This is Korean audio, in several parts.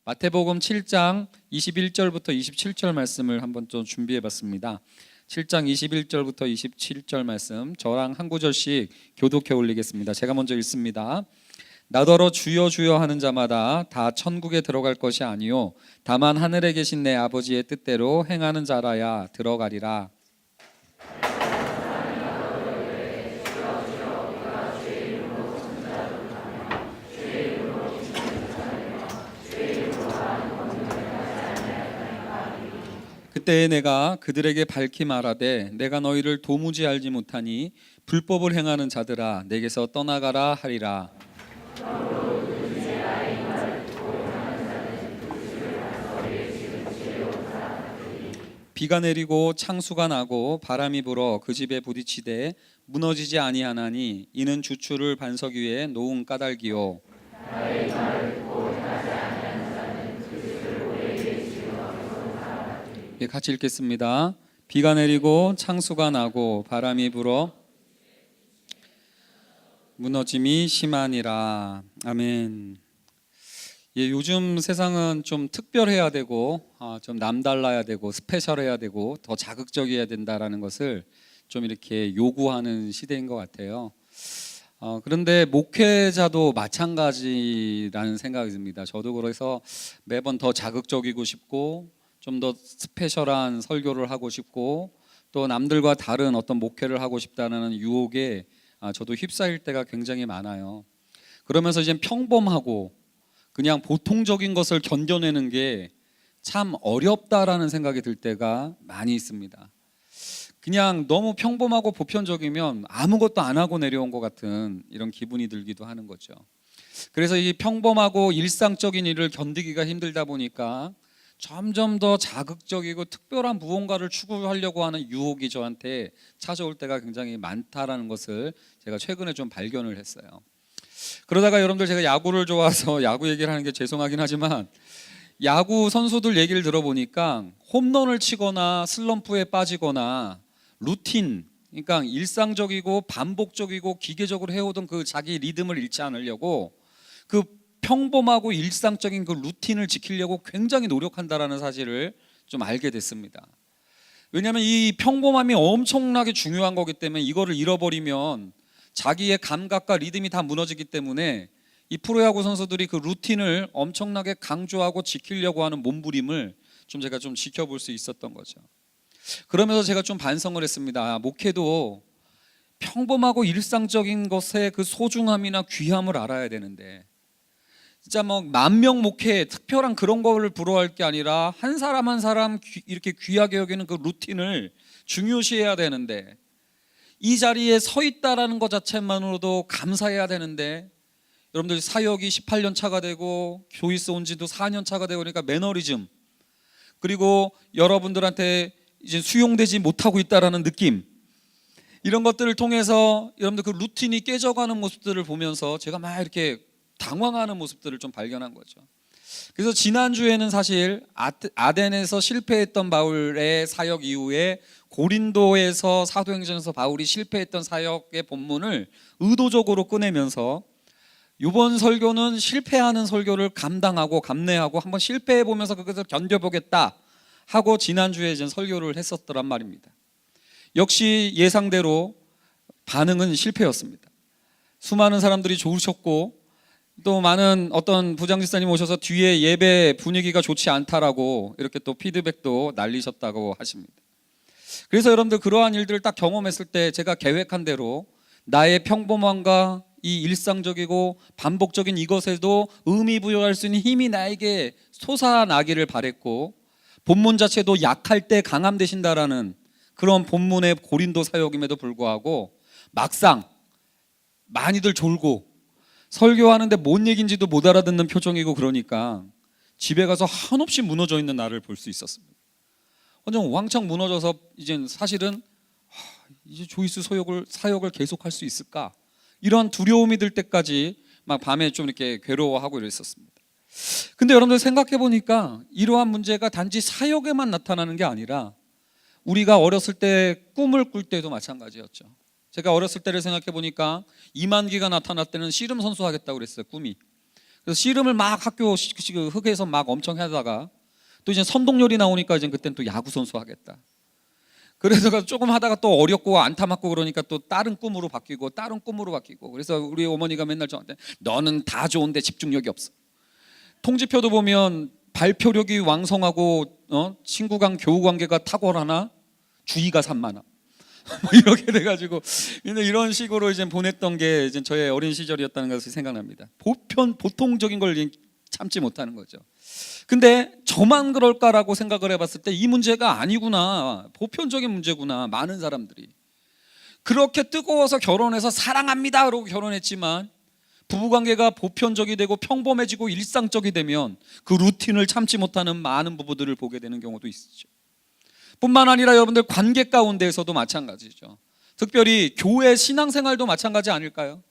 마태복음 7장 21절부터 27절 말씀을 한번 좀 준비해 봤습니다. 7장 21절부터 27절 말씀 저랑 한 구절씩 교독해 올리겠습니다. 제가 먼저 읽습니다. 나더러 주여 주여 하는 자마다 다 천국에 들어갈 것이 아니요 다만 하늘에 계신 내 아버지의 뜻대로 행하는 자라야 들어가리라. 그때에 내가 그들에게 밝히 말하되 내가 너희를 도무지 알지 못하니 불법을 행하는 자들아 내게서 떠나가라 하리라. 비가 내리고 창수가 나고 바람이 불어 그 집에 부딪히되 무너지지 아니하나니 이는 주추를 반석 위에 놓은 까닭이요. 같이 읽겠습니다. 비가 내리고 창수가 나고 바람이 불어 무너짐이 심하니라. 아멘. 요즘 세상은 좀 특별해야 되고 좀 남달라야 되고 스페셜해야 되고 더 자극적이어야 된다라는 것을 좀 이렇게 요구하는 시대인 것 같아요. 그런데 목회자도 마찬가지라는 생각이 듭니다. 저도 그래서 매번 더 자극적이고 싶고 좀 더 스페셜한 설교를 하고 싶고 또 남들과 다른 어떤 목회를 하고 싶다는 유혹에 저도 휩싸일 때가 굉장히 많아요. 그러면서 이제 평범하고 그냥 보통적인 것을 견뎌내는 게 참 어렵다라는 생각이 들 때가 많이 있습니다. 그냥 너무 평범하고 보편적이면 아무것도 안 하고 내려온 것 같은 이런 기분이 들기도 하는 거죠. 그래서 이 평범하고 일상적인 일을 견디기가 힘들다 보니까 점점 더 자극적이고 특별한 무언가를 추구하려고 하는 유혹이 저한테 찾아올 때가 굉장히 많다라는 것을 제가 최근에 좀 발견을 했어요. 그러다가 여러분들 제가 야구를 좋아해서 야구 얘기를 하는 게 죄송하긴 하지만 야구 선수들 얘기를 들어보니까 홈런을 치거나 슬럼프에 빠지거나 루틴, 그러니까 일상적이고 반복적이고 기계적으로 해오던 그 자기 리듬을 잃지 않으려고 그 평범하고 일상적인 그 루틴을 지키려고 굉장히 노력한다라는 사실을 좀 알게 됐습니다. 왜냐하면 이 평범함이 엄청나게 중요한 거기 때문에 이거를 잃어버리면 자기의 감각과 리듬이 다 무너지기 때문에 이 프로야구 선수들이 그 루틴을 엄청나게 강조하고 지키려고 하는 몸부림을 좀 제가 좀 지켜볼 수 있었던 거죠. 그러면서 제가 좀 반성을 했습니다. 목회도 평범하고 일상적인 것의 그 소중함이나 귀함을 알아야 되는데 진짜 뭐 만명 목회 특별한 그런 거를 부러워할 게 아니라 한 사람 한 사람 이렇게 귀하게 여기는 그 루틴을 중요시해야 되는데 이 자리에 서 있다라는 것 자체만으로도 감사해야 되는데 여러분들 사역이 18년 차가 되고 조이스 온 지도 4년 차가 되고 그러니까 매너리즘 그리고 여러분들한테 이제 수용되지 못하고 있다라는 느낌 이런 것들을 통해서 여러분들 그 루틴이 깨져가는 모습들을 보면서 제가 막 이렇게 당황하는 모습들을 좀 발견한 거죠. 그래서 지난주에는 사실 아덴에서 실패했던 바울의 사역 이후에 고린도에서 사도행전에서 바울이 실패했던 사역의 본문을 의도적으로 꺼내면서 이번 설교는 실패하는 설교를 감당하고 감내하고 한번 실패해 보면서 그것을 견뎌보겠다 하고 지난주에 이제 설교를 했었더란 말입니다. 역시 예상대로 반응은 실패였습니다. 수많은 사람들이 좋으셨고 또 많은 어떤 부장집사님 오셔서 뒤에 예배 분위기가 좋지 않다라고 이렇게 또 피드백도 날리셨다고 하십니다. 그래서 여러분들 그러한 일들을 딱 경험했을 때 제가 계획한 대로 나의 평범함과 이 일상적이고 반복적인 이것에도 의미 부여할 수 있는 힘이 나에게 솟아나기를 바랬고 본문 자체도 약할 때 강함 되신다라는 그런 본문의 고린도 사역임에도 불구하고 막상 많이들 졸고 설교하는데 뭔 얘기인지도 못 알아듣는 표정이고 그러니까 집에 가서 한없이 무너져 있는 나를 볼 수 있었습니다. 완전 왕창 무너져서 이제 사실은 이제 조이스 사역을 계속할 수 있을까? 이런 두려움이 들 때까지 막 밤에 좀 이렇게 괴로워하고 이랬었습니다. 근데 여러분들 생각해 보니까 이러한 문제가 단지 사역에만 나타나는 게 아니라 우리가 어렸을 때 꿈을 꿀 때도 마찬가지였죠. 제가 어렸을 때를 생각해 보니까 이만기가 나타날 때는 씨름 선수 하겠다고 그랬어요. 꿈이. 그래서 씨름을 막 학교 흙에서 막 엄청 하다가 또 이제 선동열이 나오니까 이제 그때는 또 야구 선수 하겠다. 그래서 조금 하다가 또 어렵고 안타 맞고 그러니까 또 다른 꿈으로 바뀌고 다른 꿈으로 바뀌고. 그래서 우리 어머니가 맨날 저한테 너는 다 좋은데 집중력이 없어. 통지표도 보면 발표력이 왕성하고 친구 간 교우 관계가 탁월하나 주의가 산만함. 이렇게 돼가지고 근데 이런 식으로 이제 보냈던 게 이제 저의 어린 시절이었다는 것이 생각납니다. 보통적인 걸 참지 못하는 거죠. 근데 저만 그럴까라고 생각을 해봤을 때 이 문제가 아니구나, 보편적인 문제구나. 많은 사람들이 그렇게 뜨거워서 결혼해서 사랑합니다 그러고 결혼했지만 부부관계가 보편적이 되고 평범해지고 일상적이 되면 그 루틴을 참지 못하는 많은 부부들을 보게 되는 경우도 있죠. 뿐만 아니라 여러분들 관계 가운데에서도 마찬가지죠. 특별히 교회 신앙생활도 마찬가지 아닐까요?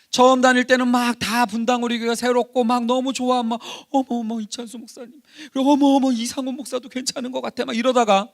처음 다닐 때는 막 다 분당 우리 교회가 새롭고 막 너무 좋아, 막 어머 이찬수 목사님, 그리고 어머 이상훈 목사도 괜찮은 것 같아, 막 이러다가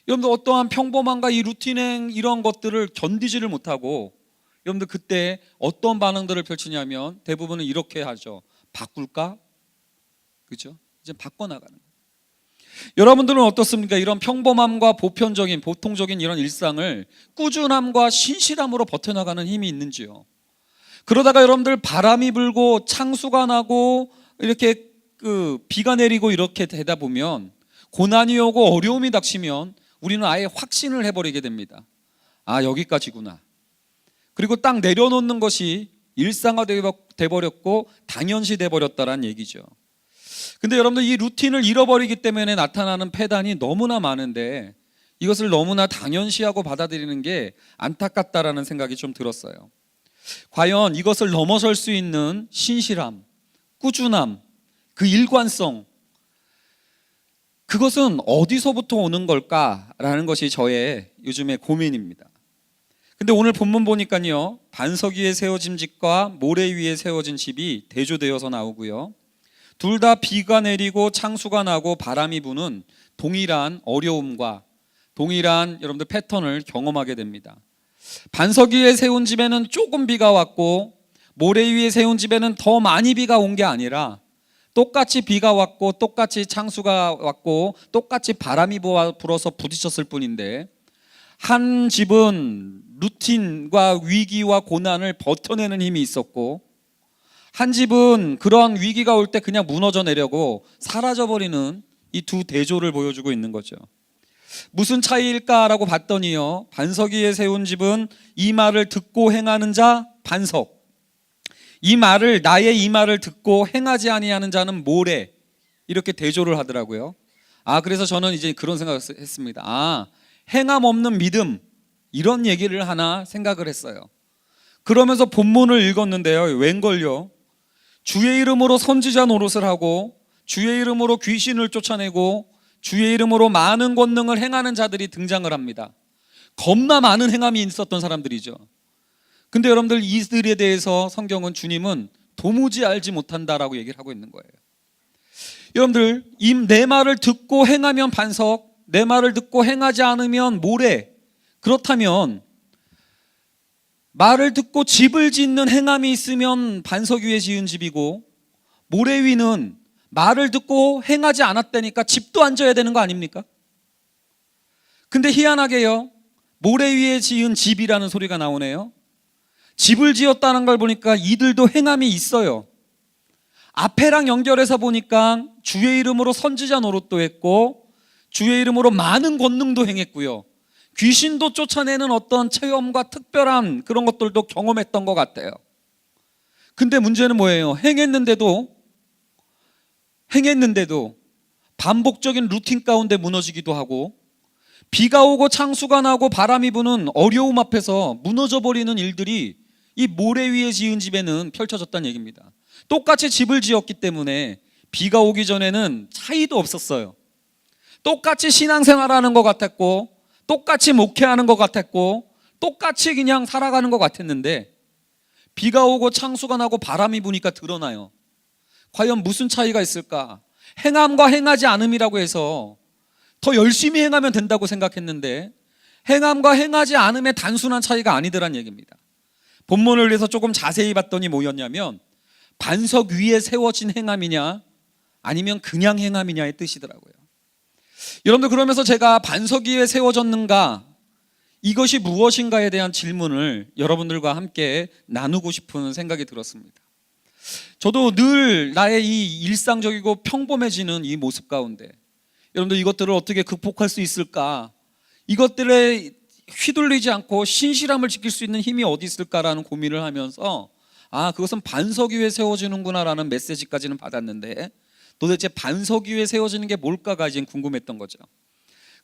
여러분들 어떠한 평범함과 이 루틴행 이런 것들을 견디지를 못하고 여러분들 그때 어떤 반응들을 펼치냐면 대부분은 이렇게 하죠. 바꿀까? 그렇죠? 이제 바꿔나가는 거예요. 여러분들은 어떻습니까? 이런 평범함과 보편적인 보통적인 이런 일상을 꾸준함과 신실함으로 버텨나가는 힘이 있는지요? 그러다가 여러분들 바람이 불고 창수가 나고 이렇게 비가 내리고 이렇게 되다 보면 고난이 오고 어려움이 닥치면 우리는 아예 확신을 해버리게 됩니다. 아, 여기까지구나. 그리고 딱 내려놓는 것이 일상화돼 버렸고 당연시 돼 버렸다라는 얘기죠. 근데 여러분들 이 루틴을 잃어버리기 때문에 나타나는 폐단이 너무나 많은데 이것을 너무나 당연시하고 받아들이는 게 안타깝다라는 생각이 좀 들었어요. 과연 이것을 넘어설 수 있는 신실함, 꾸준함, 그 일관성, 그것은 어디서부터 오는 걸까라는 것이 저의 요즘의 고민입니다. 근데 오늘 본문 보니까요, 반석 위에 세워진 집과 모래 위에 세워진 집이 대조되어서 나오고요, 둘 다 비가 내리고 창수가 나고 바람이 부는 동일한 어려움과 동일한 여러분들 패턴을 경험하게 됩니다. 반석 위에 세운 집에는 조금 비가 왔고 모래 위에 세운 집에는 더 많이 비가 온 게 아니라 똑같이 비가 왔고 똑같이 창수가 왔고 똑같이 바람이 불어서 부딪혔을 뿐인데 한 집은 루틴과 위기와 고난을 버텨내는 힘이 있었고 한 집은 그런 위기가 올 때 그냥 무너져 내려고 사라져버리는 이 두 대조를 보여주고 있는 거죠. 무슨 차이일까라고 봤더니요, 반석 위에 세운 집은 이 말을 듣고 행하는 자 반석, 이 말을 나의 이 말을 듣고 행하지 아니하는 자는 모래, 이렇게 대조를 하더라고요. 그래서 저는 이제 그런 생각을 했습니다. 행함 없는 믿음, 이런 얘기를 하나 생각을 했어요. 그러면서 본문을 읽었는데요, 웬걸요, 주의 이름으로 선지자 노릇을 하고 주의 이름으로 귀신을 쫓아내고 주의 이름으로 많은 권능을 행하는 자들이 등장을 합니다. 겁나 많은 행함이 있었던 사람들이죠. 근데 여러분들 이들에 대해서 성경은 주님은 도무지 알지 못한다라고 얘기를 하고 있는 거예요. 여러분들 내 말을 듣고 행하면 반석, 내 말을 듣고 행하지 않으면 모래. 그렇다면 말을 듣고 집을 짓는 행함이 있으면 반석 위에 지은 집이고 모래 위는 말을 듣고 행하지 않았다니까 집도 안 져야 되는 거 아닙니까? 근데 희한하게요, 모래 위에 지은 집이라는 소리가 나오네요. 집을 지었다는 걸 보니까 이들도 행함이 있어요. 앞에랑 연결해서 보니까 주의 이름으로 선지자 노릇도 했고 주의 이름으로 많은 권능도 행했고요, 귀신도 쫓아내는 어떤 체험과 특별한 그런 것들도 경험했던 것 같아요. 근데 문제는 뭐예요? 행했는데도 반복적인 루틴 가운데 무너지기도 하고 비가 오고 창수가 나고 바람이 부는 어려움 앞에서 무너져 버리는 일들이 이 모래 위에 지은 집에는 펼쳐졌다는 얘기입니다. 똑같이 집을 지었기 때문에 비가 오기 전에는 차이도 없었어요. 똑같이 신앙생활하는 것 같았고 똑같이 목회하는 것 같았고 똑같이 그냥 살아가는 것 같았는데 비가 오고 창수가 나고 바람이 부니까 드러나요. 과연 무슨 차이가 있을까? 행함과 행하지 않음이라고 해서 더 열심히 행하면 된다고 생각했는데 행함과 행하지 않음의 단순한 차이가 아니더란 얘기입니다. 본문을 위해서 조금 자세히 봤더니 뭐였냐면 반석 위에 세워진 행함이냐 아니면 그냥 행함이냐의 뜻이더라고요. 여러분들, 그러면서 제가 반석 위에 세워졌는가, 이것이 무엇인가에 대한 질문을 여러분들과 함께 나누고 싶은 생각이 들었습니다. 저도 늘 나의 이 일상적이고 평범해지는 이 모습 가운데 여러분들, 이것들을 어떻게 극복할 수 있을까, 이것들에 휘둘리지 않고 신실함을 지킬 수 있는 힘이 어디 있을까라는 고민을 하면서 그것은 반석 위에 세워지는구나 라는 메시지까지는 받았는데, 도대체 반석 위에 세워지는 게 뭘까가 이제 궁금했던 거죠.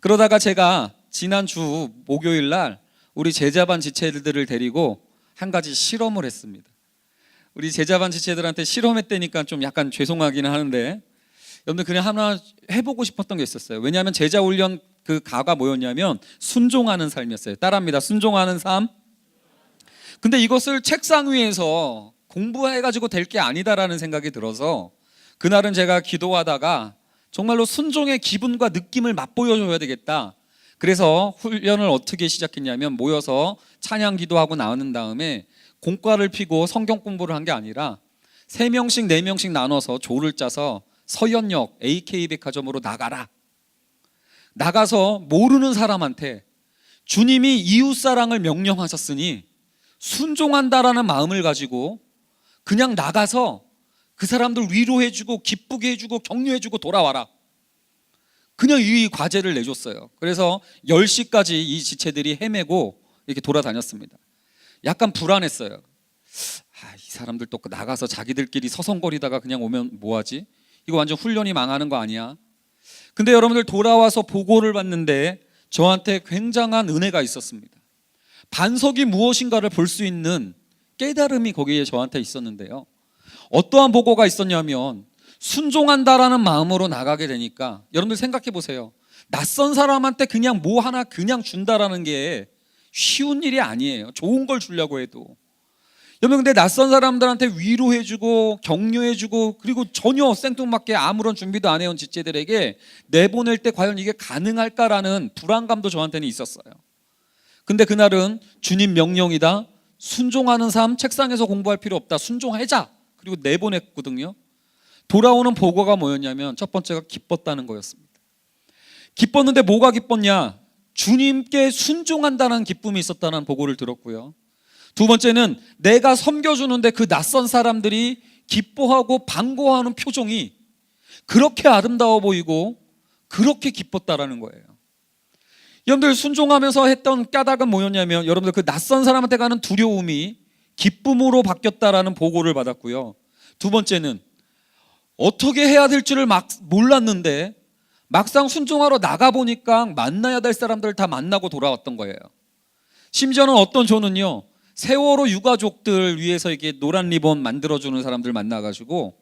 그러다가 제가 지난주 목요일 날 우리 제자반 지체들을 데리고 한 가지 실험을 했습니다. 우리 제자반 지체들한테 실험했다니까 좀 약간 죄송하기는 하는데, 여러분들 그냥 하나 해보고 싶었던 게 있었어요. 왜냐하면 제자 훈련 그 가가 뭐였냐면 순종하는 삶이었어요. 따라합니다. 순종하는 삶. 근데 이것을 책상 위에서 공부해가지고 될 게 아니다라는 생각이 들어서 그날은 제가 기도하다가 정말로 순종의 기분과 느낌을 맛보여줘야 되겠다. 그래서 훈련을 어떻게 시작했냐면, 모여서 찬양 기도하고 나오는 다음에 공과를 피고 성경 공부를 한 게 아니라 3명씩 4명씩 나눠서 조를 짜서 서현역 AK백화점으로 나가서 모르는 사람한테 주님이 이웃사랑을 명령하셨으니 순종한다라는 마음을 가지고 그냥 나가서 그 사람들 위로해주고 기쁘게 해주고 격려해주고 돌아와라. 그냥 이 과제를 내줬어요. 그래서 10시까지 이 지체들이 헤매고 이렇게 돌아다녔습니다. 약간 불안했어요. 이 사람들 또 나가서 자기들끼리 서성거리다가 그냥 오면 뭐하지? 이거 완전 훈련이 망하는 거 아니야? 근데 여러분들, 돌아와서 보고를 받는데 저한테 굉장한 은혜가 있었습니다. 반석이 무엇인가를 볼 수 있는 깨달음이 거기에 저한테 있었는데요. 어떠한 보고가 있었냐면, 순종한다라는 마음으로 나가게 되니까, 여러분들 생각해 보세요. 낯선 사람한테 그냥 뭐 하나 그냥 준다라는 게 쉬운 일이 아니에요. 좋은 걸 주려고 해도. 여러분, 근데 낯선 사람들한테 위로해주고 격려해주고, 그리고 전혀 생뚱맞게 아무런 준비도 안 해온 지체들에게 내보낼 때 과연 이게 가능할까라는 불안감도 저한테는 있었어요. 근데 그날은 주님 명령이다, 순종하는 삶, 책상에서 공부할 필요 없다, 순종하자, 그리고 내보냈거든요. 돌아오는 보고가 뭐였냐면, 첫 번째가 기뻤다는 거였습니다. 기뻤는데 뭐가 기뻤냐? 주님께 순종한다는 기쁨이 있었다는 보고를 들었고요. 두 번째는 내가 섬겨주는데 그 낯선 사람들이 기뻐하고 반가워하는 표정이 그렇게 아름다워 보이고 그렇게 기뻤다라는 거예요. 여러분들, 순종하면서 했던 까닭은 뭐였냐면, 여러분들 그 낯선 사람한테 가는 두려움이 기쁨으로 바뀌었다라는 보고를 받았고요. 두 번째는 어떻게 해야 될지를 몰랐는데 막상 순종하러 나가보니까 만나야 될 사람들을 다 만나고 돌아왔던 거예요. 심지어는 어떤 조는요, 세월호 유가족들 위해서 이게 노란 리본 만들어주는 사람들 만나가지고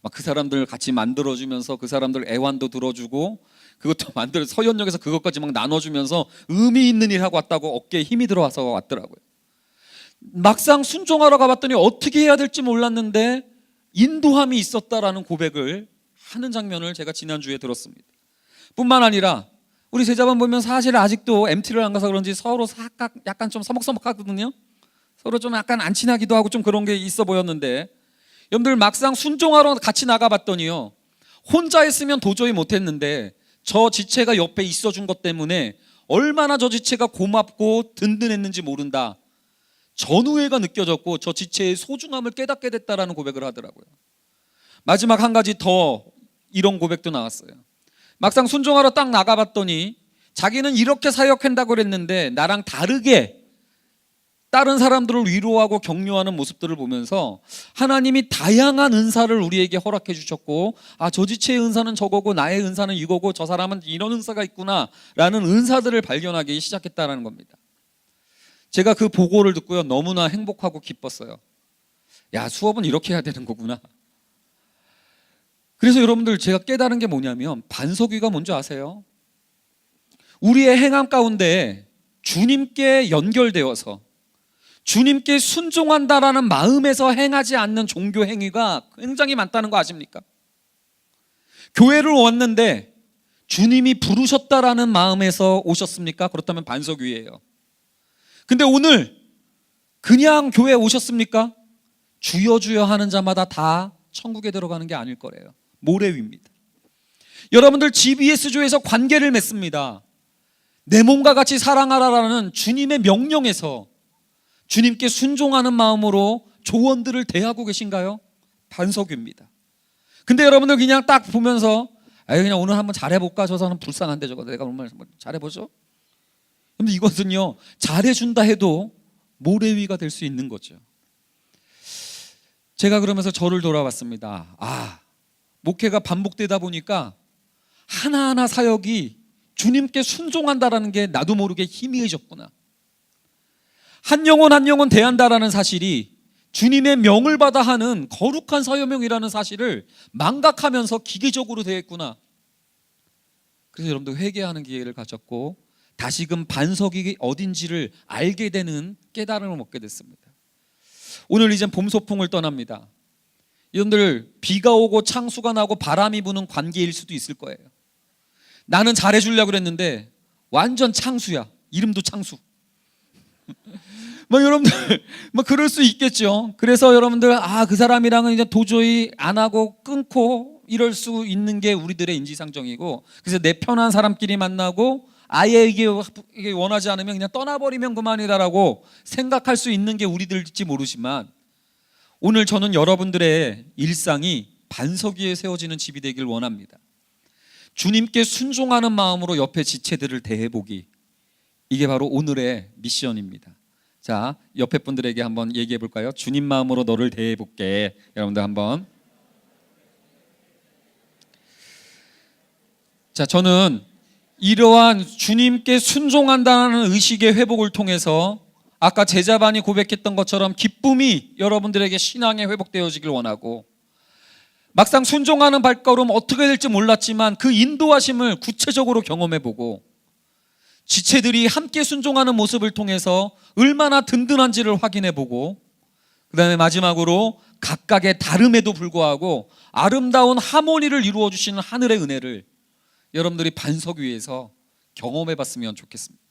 막 그 사람들 같이 만들어주면서 그 사람들 애완도 들어주고, 그것도 만들어 서현역에서 그것까지 막 나눠주면서 의미 있는 일 하고 왔다고 어깨에 힘이 들어와서 왔더라고요. 막상 순종하러 가봤더니 어떻게 해야 될지 몰랐는데 인도함이 있었다라는 고백을 하는 장면을 제가 지난주에 들었습니다. 뿐만 아니라 우리 제자반 보면 사실 아직도 MT를 안 가서 그런지 서로 약간 좀 서먹서먹하거든요. 서로 좀 약간 안 친하기도 하고 좀 그런 게 있어 보였는데, 여러분들 막상 순종하러 같이 나가봤더니요, 혼자 했으면 도저히 못했는데 저 지체가 옆에 있어준 것 때문에 얼마나 저 지체가 고맙고 든든했는지 모른다, 전우애가 느껴졌고 저 지체의 소중함을 깨닫게 됐다라는 고백을 하더라고요. 마지막 한 가지 더 이런 고백도 나왔어요. 막상 순종하러 딱 나가봤더니 자기는 이렇게 사역한다고 그랬는데 나랑 다르게 다른 사람들을 위로하고 격려하는 모습들을 보면서 하나님이 다양한 은사를 우리에게 허락해 주셨고, 저 지체의 은사는 저거고 나의 은사는 이거고 저 사람은 이런 은사가 있구나 라는 은사들을 발견하기 시작했다는 겁니다. 제가 그 보고를 듣고요, 너무나 행복하고 기뻤어요. 수업은 이렇게 해야 되는 거구나. 그래서 여러분들, 제가 깨달은 게 뭐냐면, 반석위가 뭔지 아세요? 우리의 행함 가운데 주님께 연결되어서 주님께 순종한다라는 마음에서 행하지 않는 종교 행위가 굉장히 많다는 거 아십니까? 교회를 왔는데 주님이 부르셨다라는 마음에서 오셨습니까? 그렇다면 반석 위예요. 근데 오늘 그냥 교회에 오셨습니까? 주여 주여 하는 자마다 다 천국에 들어가는 게 아닐 거래요. 모래 위입니다. 여러분들 GBS조에서 관계를 맺습니다. 내 몸과 같이 사랑하라라는 주님의 명령에서 주님께 순종하는 마음으로 조원들을 대하고 계신가요? 반석유입니다. 근데 여러분들 그냥 딱 보면서 그냥 오늘 한번 잘해볼까? 저 사람 불쌍한데 저거 내가 오늘 잘해보죠? 근데 이것은요, 잘해준다 해도 모래 위가 될 수 있는 거죠. 제가 그러면서 저를 돌아봤습니다. 목회가 반복되다 보니까 하나하나 사역이 주님께 순종한다라는 게 나도 모르게 희미해졌구나. 한 영혼 한 영혼 대한다라는 사실이 주님의 명을 받아 하는 거룩한 사명이라는 사실을 망각하면서 기계적으로 대했구나. 그래서 여러분들 회개하는 기회를 가졌고 다시금 반석이 어딘지를 알게 되는 깨달음을 얻게 됐습니다. 오늘 이제 봄 소풍을 떠납니다. 여러분들 비가 오고 창수가 나고 바람이 부는 관계일 수도 있을 거예요. 나는 잘해주려고 그랬는데 완전 창수야. 이름도 창수. 여러분들 그럴 수 있겠죠. 그래서 여러분들 그 사람이랑은 이제 도저히 안 하고 끊고 이럴 수 있는 게 우리들의 인지상정이고, 그래서 내 편한 사람끼리 만나고 아예 이게 원하지 않으면 그냥 떠나버리면 그만이다라고 생각할 수 있는 게 우리들일지 모르지만, 오늘 저는 여러분들의 일상이 반석 위에 세워지는 집이 되길 원합니다. 주님께 순종하는 마음으로 옆에 지체들을 대해보기, 이게 바로 오늘의 미션입니다. 자, 옆에 분들에게 한번 얘기해 볼까요? 주님 마음으로 너를 대해볼게. 여러분들 한번. 자, 저는 이러한 주님께 순종한다는 의식의 회복을 통해서 아까 제자반이 고백했던 것처럼 기쁨이 여러분들에게 신앙에 회복되어지길 원하고, 막상 순종하는 발걸음 어떻게 될지 몰랐지만 그 인도하심을 구체적으로 경험해보고, 지체들이 함께 순종하는 모습을 통해서 얼마나 든든한지를 확인해보고, 그 다음에 마지막으로 각각의 다름에도 불구하고 아름다운 하모니를 이루어 주시는 하늘의 은혜를 여러분들이 반석 위에서 경험해봤으면 좋겠습니다.